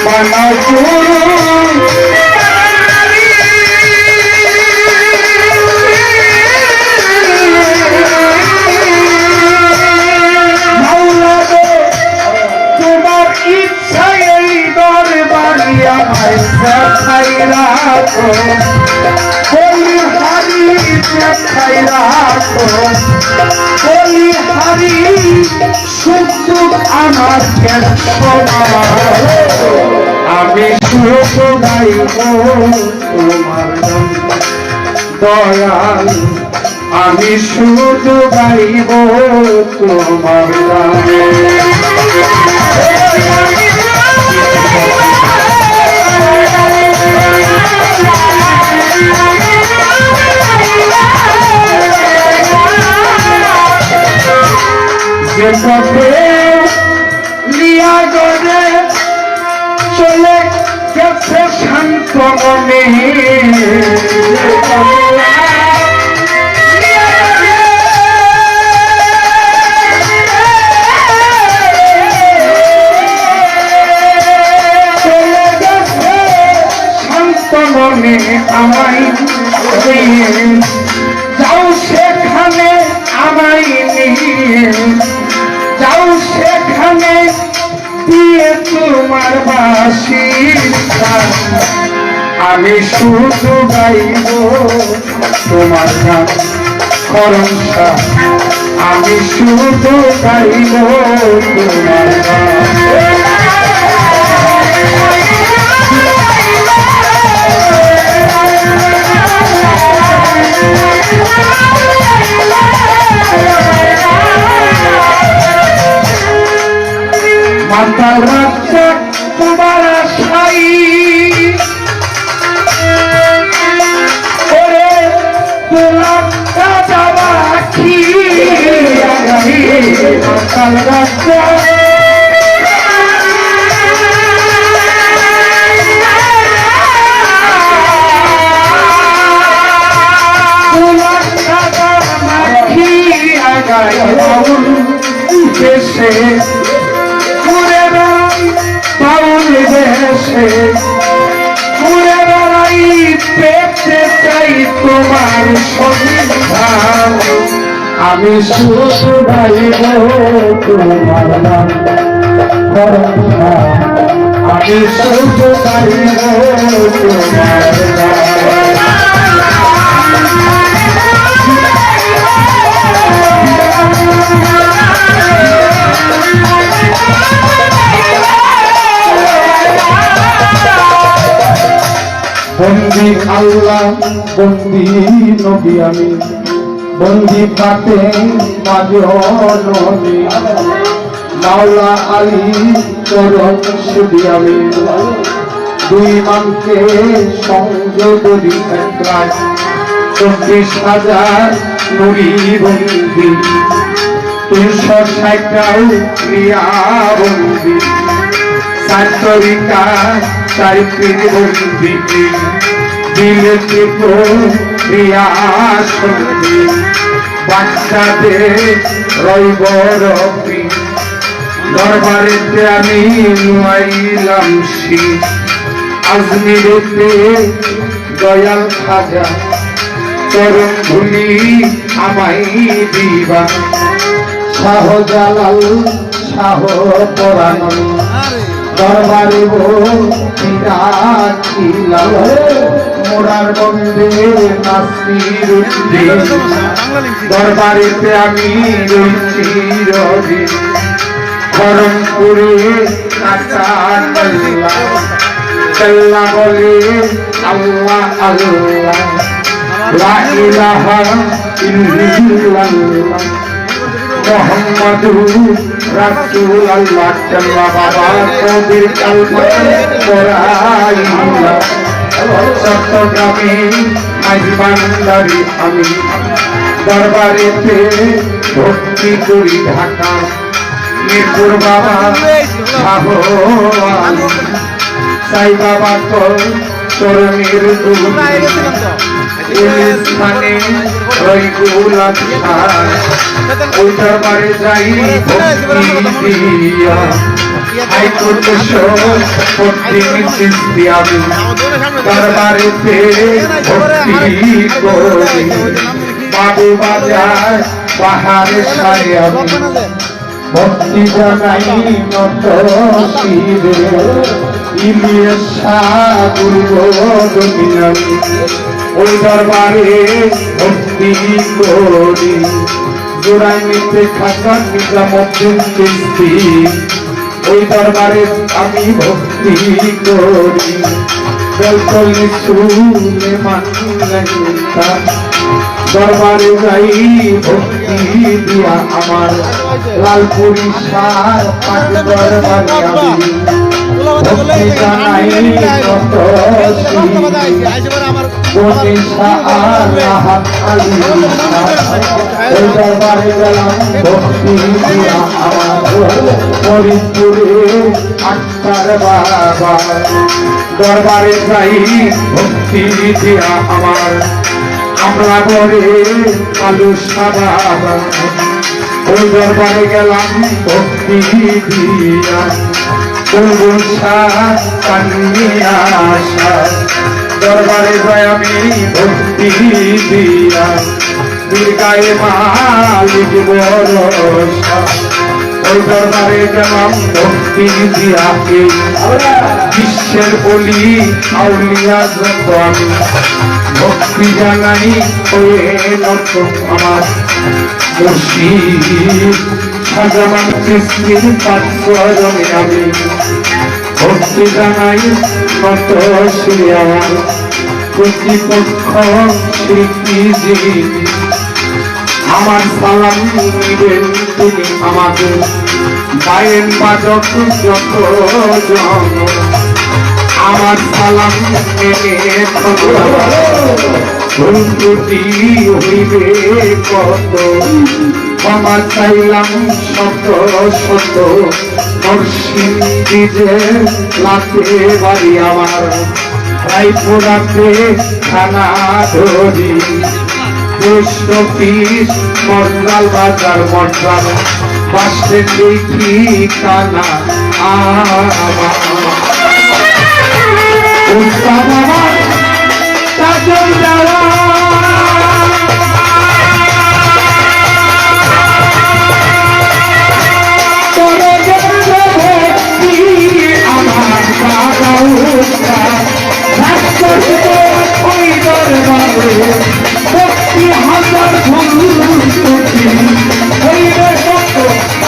বানাও তোমার ইচ্ছায় এই দরবারি আমায় দেখাই রাখো বলি হারি দেখাই রাখো বলি হারি সুখ আমার আমি শুধু গাইব তোমার দয়াল আমি শুধু গাইব তোমার যে পথে লিয়া গড়ে চলে গেছে শান্ত মনে চলে গেছে শান্ত মনে আমায় যাও সেখানে আমায় নিয়ে যাও সেখানে দিয়ে তোমার বাসি আমি শুধু গাইব তোমার গান করমসা আমি শুধু গাইব তোমার গান মাতাল রাস্তা তোমার আশাই ওরে তোলাটা যাওয়া কি মাতাল রাস্তা তোলাটা যাওয়া কি আগাই দেশে বাউল দেশে ঘুরে বেড়াই পেতে চাই তোমার সন্ধান আমি শুধু গাইব তোমার নাম করমসা আমি শুধু গাইব তোমার বন্দি আল্লাহ বন্দি নবী আমি বন্দি পাতে নবী মাওলা আলী চরণ সুদি আমি দুই মানকে সংযোগী 24,000 নুরি বন্দি 360 ক্রিয়া বন্দি সাতরিকা চারিত্রিক বন্দি দিলে ক্রিয়া সন্ধি বাচ্চাতে রইব রবি দরবারেতে আমি নুয়াইলাম শি আজমিরেতে দয়াল খাজা চরণ ধুলি আমায় দিবা শাহজালাল শাহ পরাণ দরবারে মোরার বন্দে নাসির দরবারেতে আমি রয়েছি রবি গরম করে আল্লাহ বলে আল্লাহ আল্লাহ লা ইলাহা ইল্লাল্লাহ মুহাম্মাদুর রাসূলুল্লাহ চাল্লা বাবা কবির কালমা পড়াইলা চট্টগ্রামে মাইজবান্দারি আমি দরবারেতে ভক্তি করি ঢাকা মিরপুর বাবা শাহ সাই বাবা তো চরণের স্থানে রইগুলা ওই দরবারে যাই ভক্তি দিয়া হাইকোর্টে প্রতিনিধি আমি দরবারেতে ভক্তি করি বাবু বাজার পাহাড়ে সারে আমি ভক্তি জানাই নত শিরে ইলিয়াস সাগুরগোবিনামি ওই দরবারে ভক্তি করি জোড়াই নিতে থাকা নিজামুদ্দিন চিস্তি ওই দরবারে আমি ভক্তি করি বেলকলি শুনে মানলাম দরবারে যাই ভক্তি দিয়া আমার লালপুরি সার পাট দরবারে আমি ভক্তি জানাই কত ওই দরবারে গেলাম ভক্তি দিয়া আমার ফরিদপুরে আক্তার বাবা দরবারে যাই ভক্তি দিয়া আমার আমরা বলে আলু সাদা ওই দরবারে গেলাম ভক্তি দিয়া আসা দরবারে যাই আমি ভক্তি দিয়া দীর্ঘায় মালিক ভরসা ওই দরবারে গেলাম ভক্তি দিয়া বিশ্বের বলি আউলিয়া যত আমি ভক্তি জানাই হয়ে নত আমার মুর্শিদ সাজামান কৃষ্ণের পাঠরণে আমি ভক্তি জানাই নত শ্রী আমার প্রতিপক্ষ স্বীকৃতি আমার সালাম নিবেন তিনি আমাকে গায়েন বাজক যত জন আমার সালাম ভুলটি হইবে কত ক্ষমা চাইলাম শত শত নরসিংদীদের লাতে বাড়ি আমার রায়পুরাতে থানা ধরি পোস্ট অফিস মর্দাল বাজার মর্দাল বাসে ঠিকানা আমার কাজল যাওয়া আমার বাবা ভক্তি হাজার ভক্তি হইবে সত্য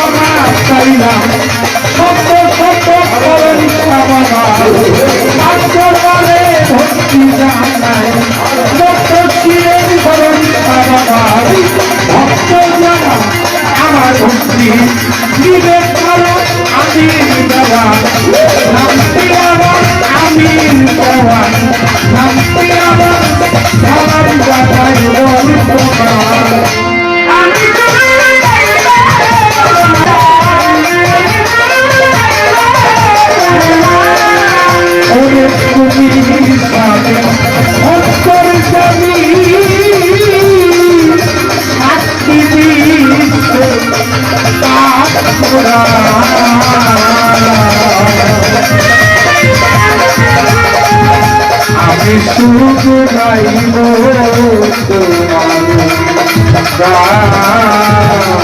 আমার চাইলাম সত্য সত্য করেন সাবারে ভক্তি জানাই সত্য শিরের করেন সাবারে ভক্ত জানা আমার ভক্তি বিবেক করো আমি দেওয়া শান্তি আমার আমি দেওয়া শান্তি আমার আমার জানাই তোমার তুমি সাথে অন্তর জানি সাক্ষী দিচ্ছে আমি শুধু গাইব তোমার গান